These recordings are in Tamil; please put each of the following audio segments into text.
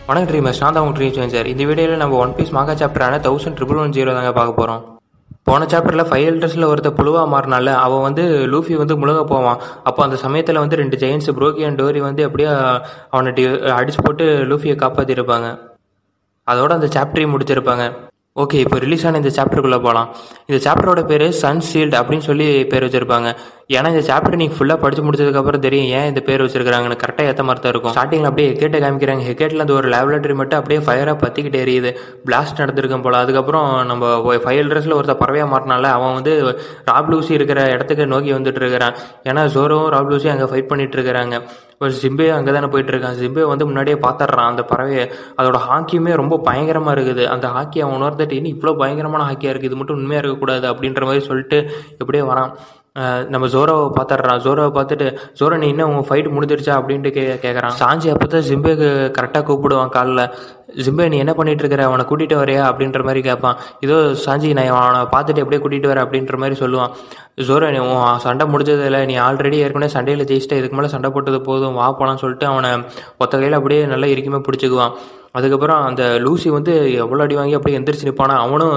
வணக்கம் ட்ரீமர்ஸ், நான் தான் உங்கள் ட்ரீம் சேஞ்சர். இந்த வீடியோவில் நம்ம ஒன் பீஸ் மாகா சாப்டரான 1110 தாங்க பார்க்க போகிறோம். போன சாப்டரில் 5 எல்டர்ஸில் ஒருத்தர் புழுவாக மாறினால அவன் வந்து லூஃபி வந்து முழுக போவான். அப்போ அந்த சமயத்தில் வந்து 2 ஜெயின்ஸ் புரோக்கி அண்ட் டோரி வந்து எப்படியோ அவனை அடிச்சு போட்டு லூஃபியை காப்பாற்றிருப்பாங்க. அதோட அந்த சாப்டரையும் முடிச்சிருப்பாங்க. ஓகே, இப்போ ரிலீஸ் ஆன இந்த சாப்டருக்குள்ளே போகலாம். இந்த சாப்டரோட பேர் சன் ஷீல்டு அப்படின்னு சொல்லி பேர் வச்சிருப்பாங்க. ஏன்னா இந்த சாப்டர் நீங்கள் ஃபுல்லாக படிச்சு முடிச்சதுக்கப்புறம் தெரியும் ஏன் இந்த பேர் வச்சிருக்காங்கன்னு. கரெக்டாக ஏற்ற மாதிரி தான் இருக்கும். ஸ்டார்டிங்கில் அப்படியே ஹெக்கேட்டை காமிக்கிறாங்க. ஹெக்கேட்டில் அந்த ஒரு லேபரேட்டரி மட்டும் அப்படியே ஃபயராக பற்றிக்கிட்டே எரியுது. பிளாஸ்ட் நடந்திருக்கும் போல். அதுக்கப்புறம் நம்ம 5 எல்டர்ஸில் ஒருத்தர் பறவையாக மாட்டினால அவன் வந்து ராப் லூசி இருக்கிற இடத்துக்கு நோக்கி வந்துட்டு இருக்கிறான். ஏன்னா ஜோரோவும் ராப் லூசி அங்கே ஃபைட் பண்ணிட்டு இருக்கிறாங்க. இப்போ ஜிம்பே அங்கே தானே போயிட்டு இருக்கான். ஜிம்பே வந்து முன்னாடியே பார்த்துட்றான் அந்த பறவையை. அதோட ஹாக்கியுமே ரொம்ப பயங்கரமாக இருக்குது. அந்த ஹாக்கி அவன் உணர்ந்துட்டு இன்னும் இவ்வளோ பயங்கரமான ஹாக்கியாக இருக்குது, இது மட்டும் உண்மையாக இருக்கக்கூடாது அப்படின்ற மாதிரி சொல்லிட்டு எப்படியே வரான். நம்ம ஜோரோவை பார்த்துட்றான். ஜோரோவை பார்த்துட்டு, ஜோரோ நீ இன்னும் உங்கள் ஃபைட் முடிஞ்சிருச்சா அப்படின்ட்டு கேட்குறான். சாஞ்சி அப்போ தான் ஜிம்பேக்கு கரெக்டாக கூப்பிடுவான் காலில். ஜிம்பே நீ என்ன பண்ணிட்டு இருக்கிற, அவனை கூட்டிகிட்டு வரையா அப்படின்ற மாதிரி கேட்பான். இதோ சாஞ்சி நான் அவனை பார்த்துட்டு எப்படியே கூட்டிகிட்டு வரேன் அப்படின்ற மாதிரி சொல்லுவான். ஜோரோ நீ சண்டை முடிஞ்சதில்லை, நீ ஆல்ரெடி ஏற்கனவே சண்டையில் ஜெயிச்சிட்ட, இதுக்கு மேலே சண்டை போட்டது போதும் வா போலான்னு சொல்லிட்டு அவனை ஒத்த கையில் அப்படியே நல்லா இறுக்கியுமே பிடிச்சிக்குவான். அதுக்கப்புறம் அந்த லூசி வந்து எவ்வளோ அடி வாங்கி அப்படியே எந்திரிச்சு நிற்பானா. அவனும்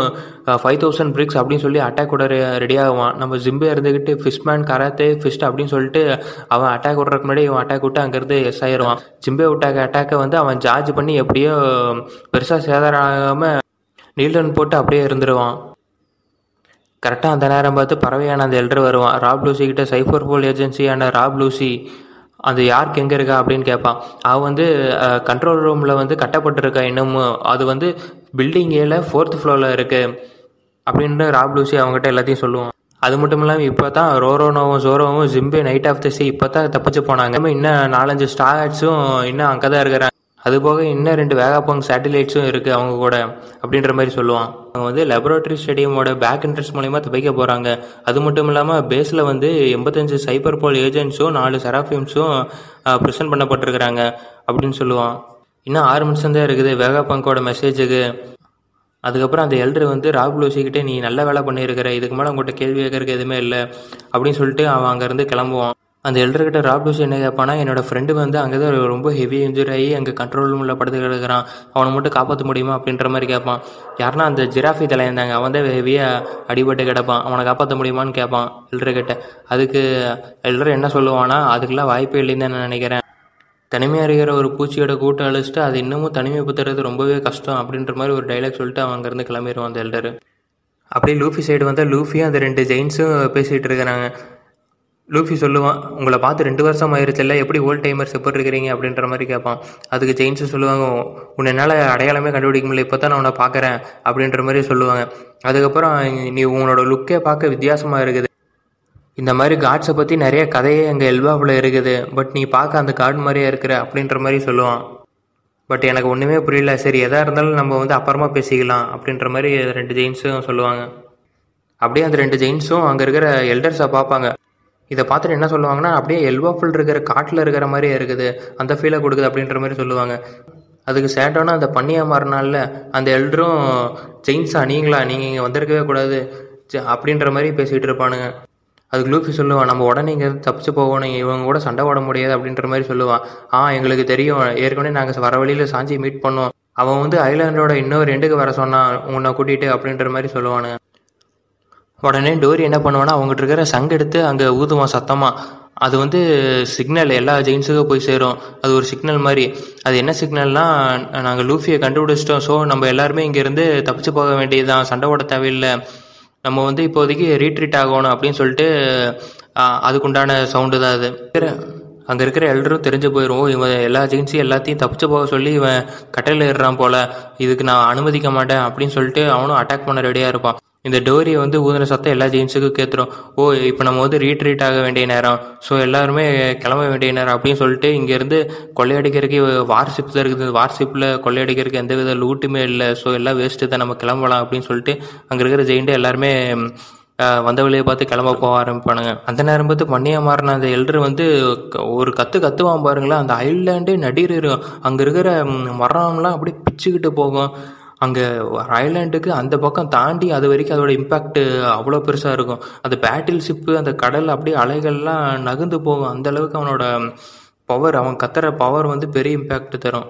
5000 பிரிக்ஸ் அப்படின்னு சொல்லி அட்டாக் விட ரெடி ஆகுவான். நம்ம ஜிம்பே இருந்துக்கிட்டு ஃபிஷ்மேன் கராத்தே ஃபிஸ்ட் அப்படின்னு சொல்லிட்டு அவன் அட்டாக் விட்றதுக்கு முன்னாடி இவன் அட்டாக் விட்டு அங்கேருந்து எஸ் ஆயிடுவான். ஜிம்பே விட்டாக்க அட்டாக்கை வந்து அவன் சார்ஜ் பண்ணி எப்படியோ பெருசாக சேதாரம் ஆகாமல் நீல்டன் போட்டு அப்படியே இருந்துருவான். கரெக்டாக அந்த நேரம் பார்த்து பறவையான அந்த எல்டர் வருவான். ராப் லூசி கிட்ட சைஃபர் போல் ஏஜென்சியான ராப் லூசி அந்த யாருக்கு எங்கே இருக்கா அப்படின்னு கேட்பான். அவன் வந்து கண்ட்ரோல் ரூமில் வந்து கட்டப்பட்டிருக்கா இன்னமும், அது வந்து பில்டிங் ஏல 4th ஃப்ளோரில் இருக்குது அப்படின்ட்டு ராப் லூசி அவங்ககிட்ட எல்லாத்தையும் சொல்லுவான். அது மட்டும் இல்லாமல் இப்போ தான் ரோரோனோவும் ஜோரோவும் ஜிம்பே நைட் ஆஃப் த சீ இப்போ தான் தப்பிச்சு போனாங்க. இன்னும் 4-5 ஸ்டார்ஸும் இன்னும் அங்கே தான் இருக்கிறாங்க. அதுபோக இன்னும் 2 வேகாபாங் சேட்டலைட்ஸும் இருக்குது அவங்க கூட அப்படின்ற மாதிரி சொல்லுவான். அவங்க வந்து லெபரேட்டரி ஸ்டேடியமோட பேக் இன்ட்ரெஸ்ட் மூலிமா தப்பிக்க போகிறாங்க. அது மட்டும் இல்லாமல் பேஸில் வந்து 85 சைபர் போல் ஏஜென்ட்ஸும் 4 செராஃபிம்ஸும் ப்ரெசென்ட் பண்ணப்பட்டிருக்கிறாங்க அப்படின்னு சொல்லுவான். இன்னும் 6 நிமிஷம் தான் இருக்குது வேகாபாங்கோட மெசேஜுக்கு. அதுக்கப்புறம் அந்த எல்டர் வந்து ராப் லூசிக்கிட்டே நீ நல்ல வேலை பண்ணியிருக்கிற, இதுக்கு மேலே உங்கள்கிட்ட கேள்வி கேட்கறதுக்கு எதுவுமே இல்லை அப்படின்னு சொல்லிட்டு அவன் அங்கேருந்து கிளம்புவான். அந்த எல்டர்கிட்ட ராப் லூசி என்ன கேட்பானா, என்னோட ஃப்ரெண்டு வந்து அங்கே தான் ரொம்ப ஹெவி இன்ஜுரி ஆகி அங்கே கண்ட்ரோல் ரூமில் படுத்து கிடக்கிறான், அவனை மட்டும் காப்பாற்ற முடியுமா அப்படின்ற மாதிரி கேட்பான். யாருன்னா அந்த ஜிராஃபி தலையிருந்தாங்க, அவன் தான் ஹெவியாக அடிபட்டு கிடப்பான், அவனை காப்பாற்ற முடியுமான்னு கேட்பான் எல்டர்கிட்ட. அதுக்கு எல்டர் என்ன சொல்லுவானா, அதுக்கெல்லாம் வாய்ப்பே இல்லைன்னு தான் நான் நினைக்கிறேன். தனிமையாக இருக்கிற ஒரு பூச்சியோட கூட்டம் அழிச்சிட்டு அது இன்னமும் தனிமைப்படுத்துறது ரொம்பவே கஷ்டம் அப்படின்ற மாதிரி ஒரு டைலாக் சொல்லிட்டு அவன் அங்கேருந்து கிளம்பிடுவான் அந்த எல்டர். அப்படியே லூஃபி சைடு வந்தால் லூஃபியும் அந்த 2 ஜெயின்ஸும் பேசிகிட்டு இருக்கிறாங்க. லூஃபி சொல்லுவான், உங்களை பார்த்து 2 வருஷம் ஆயிடுச்சு இல்லை, எப்படி ஓல்ட் டைமர்ஸ் எப்படி இருக்கிறீங்க அப்படின்ற மாதிரி கேட்பான். அதுக்கு ஜெயின்ஸும் சொல்லுவாங்க, உன்னை என்னால் அடையாளமே கண்டுபிடிக்க முடியல, இப்போ தான் நான் உன்னை பார்க்குறேன் அப்படின்ற மாதிரி சொல்லுவாங்க. அதுக்கப்புறம் நீ உன்னோட லுக்கே பார்க்க வித்தியாசமாக இருக்குது, இந்த மாதிரி காட்ஸை பற்றி நிறைய கதையே எங்கள் எல்பாவில் இருக்குது, பட் நீ பார்க்க அந்த கார்டு மாதிரியே இருக்கிற அப்படின்ற மாதிரி சொல்லுவான். பட் எனக்கு ஒன்றுமே புரியல, சரி எதாக இருந்தாலும் நம்ம வந்து அப்புறமா பேசிக்கலாம் அப்படின்ற மாதிரி 2 ஜெயின்ஸும் சொல்லுவாங்க. அப்படியே அந்த 2 ஜெயின்ஸும் அங்கே இருக்கிற எல்டர்ஸை பார்ப்பாங்க. இதை பார்த்துட்டு என்ன சொல்லுவாங்கன்னா, அப்படியே எல்பாஃபுல் இருக்கிற காட்டில் இருக்கிற மாதிரியே இருக்குது, அந்த ஃபீலை கொடுக்குது அப்படின்ற மாதிரி சொல்லுவாங்க. அதுக்கு சேட்டோன்னா அந்த பண்ணியாக மாறினால அந்த எல்டரும் ஜெயின்ஸா நீங்களா, நீங்கள் இங்கே வந்திருக்கவே கூடாது அப்படின்ற மாதிரி பேசிகிட்டு இருப்பானுங்க. அதுக்கு லூஃபி சொல்லுவான், நம்ம உடனே இங்கே தப்பிச்சு போகணும், இவங்க கூட சண்டை போட முடியாது அப்படின்ற மாதிரி சொல்லுவான். எங்களுக்கு தெரியும், ஏற்கனவே நாங்கள் வர வழியில் சாஞ்சி மீட் பண்ணோம், அவன் வந்து ஐலாண்டோட இன்னொரு எண்டுக்கு வர சொன்னான் உன்னை கூட்டிகிட்டு அப்படின்ற மாதிரி சொல்லுவானுங்க. உடனே டோரி என்ன பண்ணுவான்னா, அவங்ககிட்ட இருக்கிற சங்கு எடுத்து அங்கே ஊதுவான் சத்தமாக. அது வந்து சிக்னல் எல்லா ஜெயின்ஸுக்கும் போய் சேரும். அது ஒரு சிக்னல் மாதிரி. அது என்ன சிக்னல்னால், நாங்கள் லூஃபியை கண்டுபிடிச்சிட்டோம், ஸோ நம்ம எல்லாருமே இங்கேருந்து தப்பிச்சு போக வேண்டியதுதான், சண்டை போட தேவையில்லை, நம்ம வந்து இப்போதைக்கு ரீட்ரீட் ஆகணும் அப்படின்னு சொல்லிட்டு அதுக்குண்டான சவுண்டு தான் அது. அங்கே இருக்கிற எல்லோரும் தெரிஞ்சு போயிடும், இவன் எல்லா ஜெயின்ஸையும் எல்லாத்தையும் தப்பிச்சு போக சொல்லி இவன் கட்டையில் ஏறுறான் போல், இதுக்கு நான் அனுமதிக்க மாட்டேன் அப்படின்னு சொல்லிட்டு அவனும் அட்டாக் பண்ண ரெடியாக இருப்பான். இந்த டோரியை வந்து ஊதுன சத்தம் எல்லா ஜெயின்ஸுக்கும் கேத்துரும். இப்போ நம்ம வந்து ரீட்ரீட் ஆக வேண்டிய நேரம், ஸோ எல்லாருமே கிளம்ப வேண்டிய நேரம் அப்படின்னு சொல்லிட்டு இங்கேருந்து கொள்ளையடிக்கிறதுக்கு வார்ஷிப் தான் இருக்குது, வார்ஷிப்பில் கொள்ளையடிக்கிறதுக்கு எந்த வித லூட்டுமே இல்லை, ஸோ எல்லாம் வேஸ்ட்டு தான், நம்ம கிளம்பலாம் அப்படின்னு சொல்லிட்டு அங்கே இருக்கிற ஜெயின்ட்டு எல்லாருமே வந்த வழியை பார்த்து கிளம்ப போக ஆரம்பிப்பானுங்க. அந்த நேரம் பார்த்து பண்ணியாக மாறின அந்த எல்டர் வந்து ஒரு கத்துவான் பாருங்களேன், அந்த ஐலாண்டே நடிகரும் அங்கே இருக்கிற மரம்லாம் அப்படியே பிச்சுக்கிட்டு போகும். அங்கே ஐலாண்டுக்கு அந்த பக்கம் தாண்டி அது வரைக்கும் அதோட இம்பேக்ட் அவ்வளோ பெருசாக இருக்கும். அந்த பேட்டில் ஷிப்பு, அந்த கடல் அப்படியே அலைகள்லாம் நகர்ந்து போகும். அந்த அளவுக்கு அவனோட பவர், அவன் கத்துற பவர் வந்து பெரிய இம்பேக்ட் தரும்.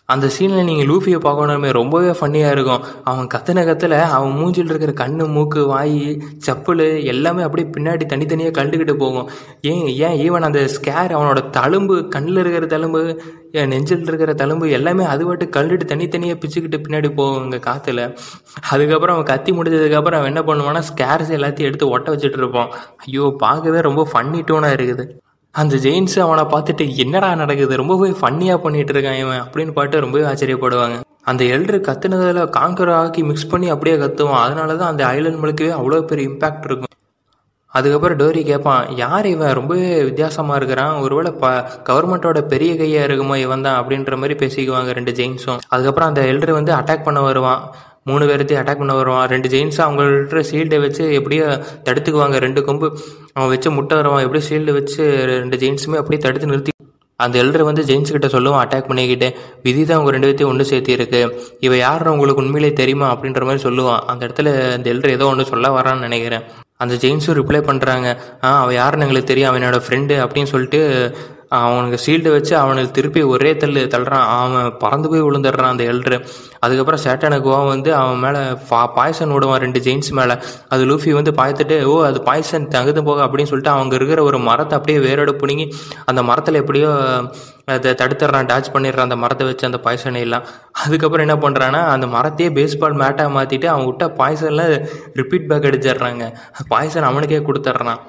அந்த சீனில் நீங்கள் லூஃபியை பார்க்கணுமே ரொம்பவே ஃபன்னியாக இருக்கும். அவன் கத்தில் அவன் மூஞ்சில் இருக்கிற கண்ணு, மூக்கு, வாய், செப்பல் எல்லாமே அப்படியே பின்னாடி தனித்தனியாக கண்டுக்கிட்டு போகும். ஏன் ஈவன் அந்த ஸ்கேர் அவனோட தழும்பு, கண்ணில் இருக்கிற தழும்பு, நெஞ்சில் இருக்கிற தழும்பு எல்லாமே அது பாட்டு கழுட்டு தனித்தனியாக பிச்சுக்கிட்டு பின்னாடி போகுங்க காற்றுல. அதுக்கப்புறம் அவன் கத்தி முடிஞ்சதுக்கப்புறம் அவன் என்ன பண்ணுவான்னா ஸ்கேர்ஸ் எல்லாத்தையும் எடுத்து ஒட்ட வச்சுட்டு இருப்பான். ஐயோ, பார்க்கவே ரொம்ப ஃபன்னி டோனாக இருக்குது. அந்த ஜெயின்ஸ் அவனை பார்த்துட்டு என்னடா நடக்குது, ரொம்பவே ஃபன்னியாக பண்ணிட்டு இருக்கான் இவன் அப்படின்னு பார்த்து ரொம்பவே ஆச்சரியப்படுவாங்க. அந்த எல்டர் கத்துனதில் கான்கர் ஆக்கி மிக்ஸ் பண்ணி அப்படியே கத்துவான். அதனால தான் அந்த ஐலண்ட் முழுக்கவே அவ்வளோ பெரிய இம்பேக்ட் இருக்கும். அதுக்கப்புறம் டோரி கேட்பான், யார் இவன், ரொம்பவே வித்தியாசமாக இருக்கிறான், ஒருவேளை கவர்மெண்ட்டோட பெரிய கையாக இருக்குமோ இவன் தான் அப்படின்ற மாதிரி பேசிக்குவாங்க 2 ஜெயின்ஸும். அதுக்கப்புறம் அந்த எல்டர் வந்து அட்டாக் பண்ண வருவான். 3 பேர்த்தையும் அட்டாக் பண்ண வருவான். 2 ஜெயின்ஸும் அவங்கள்ட்ட ஷீல்டை வச்சு எப்படியோ தடுத்துக்குவாங்க. 2 கொம்பு அவன் வச்சு முட்டை வருவான். எப்படியும் ஷீல்டு வச்சு 2 ஜெயின்ஸுமே அப்படியே தடுத்து நிறுத்தி அந்த எல்டர் வந்து ஜெயின்ஸ் கிட்ட சொல்லுவான் அட்டாக் பண்ணிக்கிட்டு, விதி தான் உங்கள் 2 பேர்த்தையும் ஒன்று சேர்த்தி இருக்கு, இவ யாருன்னு உங்களுக்கு உண்மையிலே தெரியுமா அப்படின்ற மாதிரி சொல்லுவான். அந்த இடத்துல அந்த எல்டர் ஏதோ ஒன்று சொல்ல வரான்னு நினைக்கிறேன். அந்த ஜெயின்ஸும் ரிப்ளை பண்ணுறாங்க, அவன் யாருன்னு எங்களுக்கு தெரியும், அவன் என்னோட ஃப்ரெண்டு அப்படின்னு சொல்லிட்டு அவனுக்கு ஷீல்டு வச்சு அவனுக்கு திருப்பி ஒரே தள்ளுறான். அவன் பறந்து போய் விழுந்துடுறான் அந்த எல்டரு. அதுக்கப்புறம் சேட்டனுக்கு வந்து அவன் மேலே பாய்சன் விடுவான் 2 ஜெயின்ஸ் மேலே. அது லூஃபி வந்து பாய்த்துட்டு, அது பாய்சன் தகுது போக அப்படின்னு சொல்லிட்டு அவங்க இருக்கிற ஒரு மரத்தை அப்படியே வேரோட பிடுங்கி அந்த மரத்தில் எப்படியோ அதை தடுத்துடுறான், டேச் பண்ணிடுறான் அந்த மரத்தை வச்சு அந்த பாய்சனை எல்லாம். அதுக்கப்புறம் என்ன பண்ணுறான்னா அந்த மரத்தையே பேஸ்பால் மேட்டாக மாற்றிட்டு அவன் விட்ட பாய்சனில் ரிப்பீட் பேக் அடிச்சிடுறாங்க. பாய்சன் அவனுக்கே கொடுத்துட்றான்.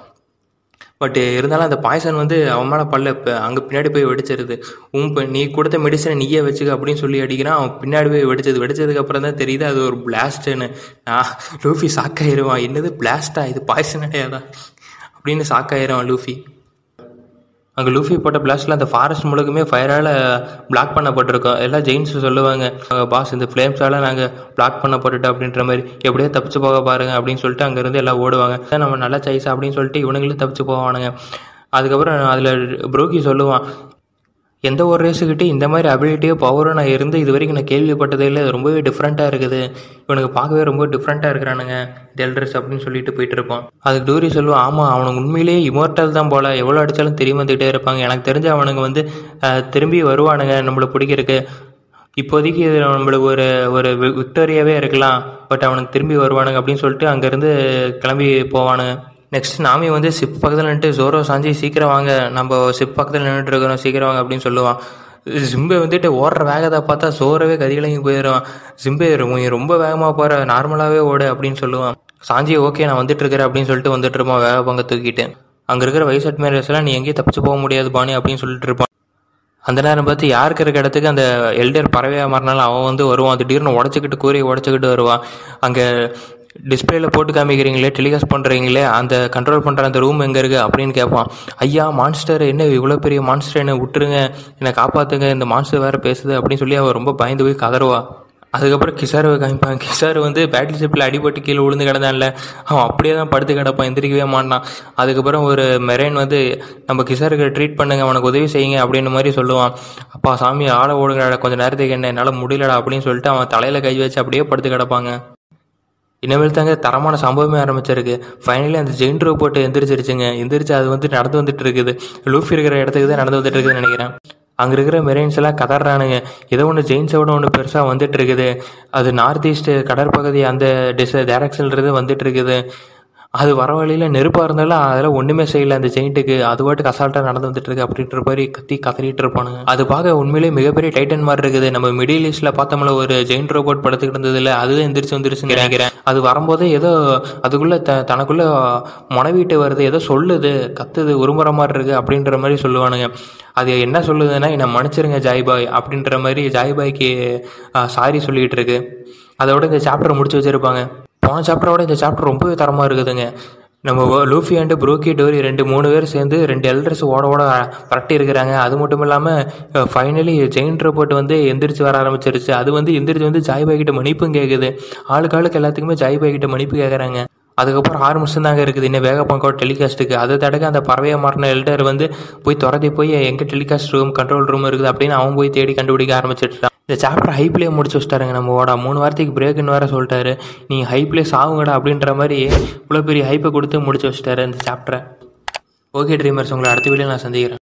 பட் இருந்தாலும் அந்த பாய்சன் வந்து அவன் மேலே அங்கே பின்னாடி போய் வெடிச்சிருது. நீ கொடுத்த மெடிசனை நீயே வச்சுக்க அப்படின்னு சொல்லி அடிக்கிறான். அவன் பின்னாடி போய் வெடிச்சதுக்கு அப்புறம் தான் தெரியுது அது ஒரு பிளாஸ்ட்டுன்னு. லூஃபி ஷாக்காயிருவான், என்னது பிளாஸ்டா, இது பாய்சன் கிடையாதா அப்படின்னு ஷாக்காயிருவான் லூஃபி. அங்கே லூஃபி போட்ட பிளாஸ்டில் அந்த ஃபாரஸ்ட் முழுக்குமே ஃபயரால் பிளாக் பண்ணப்பட்டிருக்கோம். எல்லாம் ஜெயின்ஸ் சொல்லுவாங்க, பாஸ் இந்த ஃப்ளேம்ஸால் நாங்கள் பிளாக் பண்ணப்பட்டுட்டோம் அப்படின்ற மாதிரி, எப்படியோ தப்பிச்சு போக பாருங்க அப்படின்னு சொல்லிட்டு அங்கேருந்து எல்லாம் ஓடுவாங்க. நம்ம நல்ல சாய்ஸ் அப்படின்னு சொல்லிட்டு இவனுங்களும் தப்பிச்சு போவானுங்க. அதுக்கப்புறம் அதில் ப்ரூக்கி சொல்லுவான், எந்த ஒரு ரேஸுக்கிட்டே இந்த மாதிரி அபிலிட்டியோ பவரும் நான் இருந்து இது வரைக்கும் நான் கேள்விப்பட்டதே இல்லை, ரொம்பவே டிஃப்ரெண்ட்டாக இருக்குது, இவனுக்கு பார்க்கவே ரொம்ப டிஃப்ரெண்ட்டாக இருக்கிறானுங்க டெல்ட்ரஸ் அப்படின்னு சொல்லிட்டு போயிட்டு இருப்பான். அதுக்கு டோரி சொல்லுவான், ஆமாம் அவனுக்கு உண்மையிலேயே இமோர்டல் தான் போல், எவ்வளோ அடித்தாலும் திரும்பி வந்துகிட்டே இருப்பாங்க, எனக்கு தெரிஞ்ச அவனுங்க வந்து திரும்பி வருவானுங்க நம்மளை பிடிக்கிறதுக்கு. இப்போதைக்கு இது நம்மளுக்கு ஒரு விக்டோரியாவே இருக்கலாம், பட் அவனுக்கு திரும்பி வருவானுங்க அப்படின்னு சொல்லிட்டு அங்கேருந்து கிளம்பி போவானுங்க. நெக்ஸ்ட் நாமி வந்து ஷிப் பக்கத்தில் நின்றுட்டு ஜோரோ சாஞ்சி சீக்கிரம் வாங்க, நம்ம ஷிப் பக்கத்தில் நின்றுட்டு இருக்கிறோம், சீக்கிரம் வாங்க அப்படின்னு சொல்லுவான். ஜிம்பே வந்துட்டு ஓடுற வேகத்தை பார்த்தா சோறவே கதிகலங்கி போயிடுவான். ஜிம்பே ரொம்ப வேகமாக போகிற, நார்மலாகவே ஓடு அப்படின்னு சொல்லுவான். சாஞ்சி ஓகே நான் வந்துட்டு இருக்கிறேன் அப்படின்னு சொல்லிட்டு வந்துட்டு இருப்பான் வேக பங்க தூக்கிட்டு. அங்கே இருக்கிற வைஸ் அட்மைரர்ஸ்லாம் நீ எங்கேயும் தப்பிச்சு போக முடியாது பாணி அப்படின்னு சொல்லிட்டு இருப்பான். அந்த நேரம் பார்த்து யாருக்கு இருக்க இடத்துக்கு அந்த எல்டர் பறவையாக மாறினாலும் அவன் வந்து வருவான். திடீர்னு உடச்சிக்கிட்டு கூரையை உடச்சிக்கிட்டு வருவான். அங்கே டிஸ்பிளேல போட்டு காமிக்கிறீங்களே, டெலிகாஸ்ட் பண்ணுறீங்களே, அந்த கண்ட்ரோல் பண்ணுற அந்த ரூம் எங்கே இருக்குது அப்படின்னு கேட்பான். ஐயா மான்ஸ்டர், என்ன இவ்வளோ பெரிய மான்ஸ்டர், என்னை விட்டுருங்க, என்னை காப்பாற்றுங்க, இந்த மான்ஸ்டர் வேறு பேசுது அப்படின்னு சொல்லி அவன் ரொம்ப பயந்து போய் கதறுவா. அதுக்கப்புறம் கிசாருவை காமிப்பான். கிசாரு வந்து பேட்டில் ஷிப்பில் அடிபட்டு கீழே விழுந்து கிடந்தான்ல, அவன் அப்படியே தான் படுத்து கிடப்பான், எந்திரிக்கவே மாட்டான். அதுக்கப்புறம் ஒரு மெரைன் வந்து நம்ம கிசாருக்கு ட்ரீட் பண்ணுங்க, அவனுக்கு உதவி செய்யுங்க அப்படின்னு மாதிரி சொல்லுவான். அப்பா சாமி ஆளை ஓடுங்கடா, கொஞ்சம் நேரத்துக்கு என்ன என்னால் முடியலடா அப்படின்னு சொல்லிட்டு அவன் தலையில் கை வச்சு அப்படியே படுத்து கிடப்பாங்க. இனிமேல் தாங்க தரமான சம்பவமே ஆரம்பிச்சிருக்கு. ஃபைனலி அந்த ஜெயின் ரோபோட் எந்திரிச்சு அது வந்து நடந்து வந்துட்டு இருக்குது. லூஃபி இருக்கிற இடத்துக்கு தான் நடந்து வந்துட்டு இருக்குதுன்னு நினைக்கிறேன். அங்கே இருக்கிற மெரைன்ஸ் எல்லாம் கதறானுங்க, ஏதோ ஒன்று ஜெயின்ஸோட ஒன்று பெருசாக வந்துட்டு இருக்குது, அது நார்த் ஈஸ்ட் கடற்பகுதி அந்த டைரக்ஷன்றது வந்துட்டு இருக்குது, அது வர வழியில் நெருப்பாக இருந்தாலும் அதெல்லாம் ஒன்றுமே செய்யலை அந்த ஜெயிண்ட்டுக்கு, அது பாட்டுக்கு அசால்ட்டாக நடந்து வந்துட்டு இருக்கு அப்படின்ற மாதிரி கதறிட்டு இருப்பானுங்க. அது பார்க்க உண்மையிலேயே மிகப்பெரிய டைட்டன் மாதிரி இருக்குது. நம்ம மிடில் ஈஸ்ட்ல பார்த்தோம்ல ஒரு ஜெயிண்ட் ரோபோட் படுத்துக்கிட்டு இருந்ததுல, அதுதான் எந்திரிச்சு நினைக்கிறேன். அது வரும்போதே ஏதோ அதுக்குள்ள தனக்குள்ள முனவிட்டு வருது, ஏதோ சொல்லுது, கத்துது, உருமுறை மாதிரி இருக்கு அப்படின்ற மாதிரி சொல்லுவானுங்க. அது என்ன சொல்லுதுன்னா, என்னை மன்னிச்சிருங்க ஜாய்பாய் அப்படின்ற மாதிரி ஜாய்பாய்க்கு சாரி சொல்லிக்கிட்டு இருக்கு. அதோட இந்த சாப்டரை முடிச்சு வச்சிருப்பாங்க. போன சாப்டரோட இந்த சாப்டர் ரொம்பவே தரமாக இருக்குதுங்க. நம்ம லூஃபி அண்டு ப்ரூக்கி டோரி 2-3 பேர் சேர்ந்து 2 எல்டர்ஸ் ஓட பரட்டி இருக்கிறாங்க. அது மட்டும் இல்லாமல் ஃபைனலி ஜெயின் ரோபோட் வந்து எந்திரிச்சு வர ஆரம்பிச்சிருச்சு. அது வந்து எந்திரிச்சு வந்து ஜாய்பாய் கிட்ட மன்னிப்பும் கேட்குது. ஆளுக்கு எல்லாத்துக்குமே ஜாய்பாய் கிட்ட மன்னிப்பு கேட்குறாங்க. அதுக்கப்புறம் 6 நிமிஷம் தாங்க இருக்குது இன்னும் வேக பங்கோட டெலிகாஸ்ட்டுக்கு. அதை தடுக்க அந்த பறவையை மாறின எல்டர் வந்து போய் துரத்தி போய் எங்கே டெலிகாஸ்ட் ரூம் கண்ட்ரோல் ரூம் இருக்குது அப்படின்னு அவன் போய் தேடி கண்டுபிடிக்க ஆரம்பிச்சிட்டான். இந்த சாப்டர் ஹைப்லேயே முடிச்சு வச்சிட்டாருங்க நம்ம ஓடா. 3 வாரத்துக்கு பிரேக்குன்னு வேறு சொல்லிட்டாரு. நீங்கள் ஹைப்லேயே சாவுங்கடா அப்படின்ற மாதிரி இவ்வளோ பெரிய ஹைப்பை கொடுத்து முடிச்சு வச்சிட்டாரு இந்த சாப்டரை. ஓகே ட்ரீமர்ஸ், உங்களை அடுத்த வீடியோ நான் சந்திக்கிறேன்.